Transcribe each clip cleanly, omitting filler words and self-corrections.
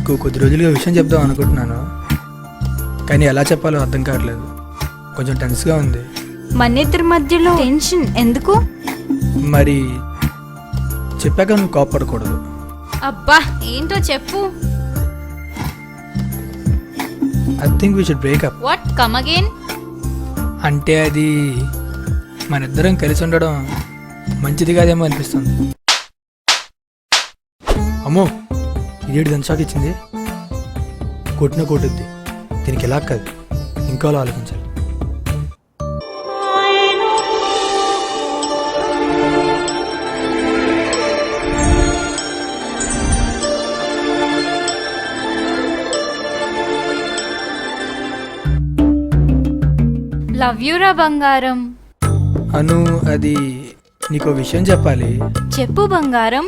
నీకు కొద్ది రోజులుగా విషయం చెప్దాం అనుకుంటున్నాను, కానీ ఎలా చెప్పాలో అర్థం కావట్లేదు. కొంచెం టెన్స్గా ఉంది. మన ఇద్దరి మధ్యలో టెన్షన్ ఎందుకు? మరి చెప్పాక నువ్వు కోపడకూడదు. అబ్బా ఏంటో చెప్పు. I think we should breakup. What? Come again. అంటే అది మన ఇద్దరం కలిసి ఉండడం మంచిది కాదేమో అనిపిస్తుంది. అమ్మో, ఇదేడు దన్షాక్ ఇచ్చింది. కొట్టిన కొట్టుద్ది. దీనికి ఎలా కాదు, ఇంకోలా ఆలోచించాలి. లవ్ యూ రా బంగారం. అను, అది నీకో విషయం చెప్పాలి. చెప్పు బంగారం.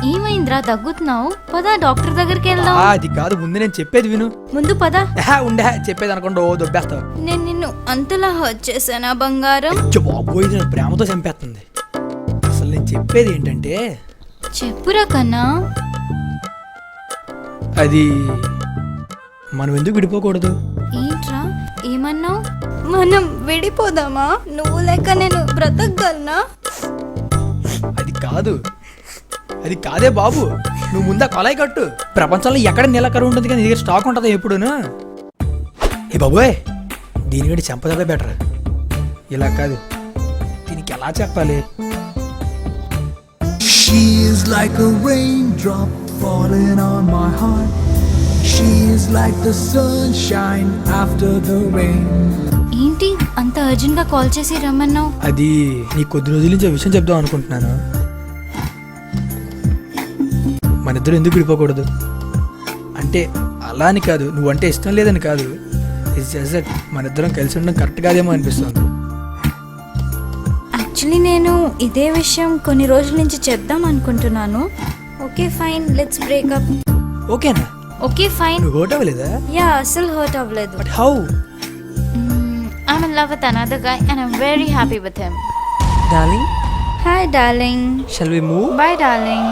ఏమైందిరా దగ్గుతున్నావు? పద డాక్టర్ దగ్గరికి వెళ్దాం. అది కాదు, ముందు నేను చెప్పేది విను. ముందు పద. ఉండే చెప్పేది అనుకుంటా ఓ దొబ్బేస్తావు. నేను నిన్ను అంతలా హర్ట్ చేశానా బంగారం? బాబోయ్, ఇది నన్ను ప్రేమతో చంపేస్తుంది. అసలు నేను చెప్పేది ఏంటంటే, చెప్పురా కన్నా. అది మనం ఎందుకు విడిపోకూడదు? ఏంట్రా ఏమన్నావు? మనం విడిపోదామా? నువ్వు లేక నేను బ్రతకగలనా? అది కాదే బాబు, నువ్వు ముందా కొలాయి కట్టు. ప్రపంచంలో ఎక్కడ నీళ్ళకర ఉంటుంది కానీ దగ్గర స్టాక్ ఉంటుందా ఎప్పుడును? ఏ బాబోయ్, దీనికంటే చెంపదవే బెటర్. ఇలా కాదు, దీనికి ఎలా చెప్పాలి? She is like a raindrop falling on my heart. She is like the sunshine after the rain. ఏంటి అంత అర్జెంట్ గా కాల్ చేసి రమ్మన్నావు? అది నీ కొద్ది రోజుల నుంచి విషయం చెప్దాం అనుకుంటున్నాను. మన ఇద్దరు ఎందుకు విడిపోకూడదు అంటే అలా అని కాదు, నువ్వంటే ఇష్టం లేదని కాదు. ఇట్స్ జస్ట్ దట్ మన ఇద్దరం కలిసి ఉండడం కరెక్ట్ కాదేమో అనిపిస్తుంది. యాక్చువల్లీ నేను ఇదే విషయం కొన్ని రోజుల నుంచి చెప్దాం అనుకుంటున్నాను. Okay fine, let's break up. ఓకేనా? Okay fine. నువ్వు హర్ట్ అవ్వలేదా? యా, అసలు హర్ట్ అవ్వలేదు. But how? I'm in love with another guy and I'm very happy with him. Darling, Hi darling. shall we move? Bye darling.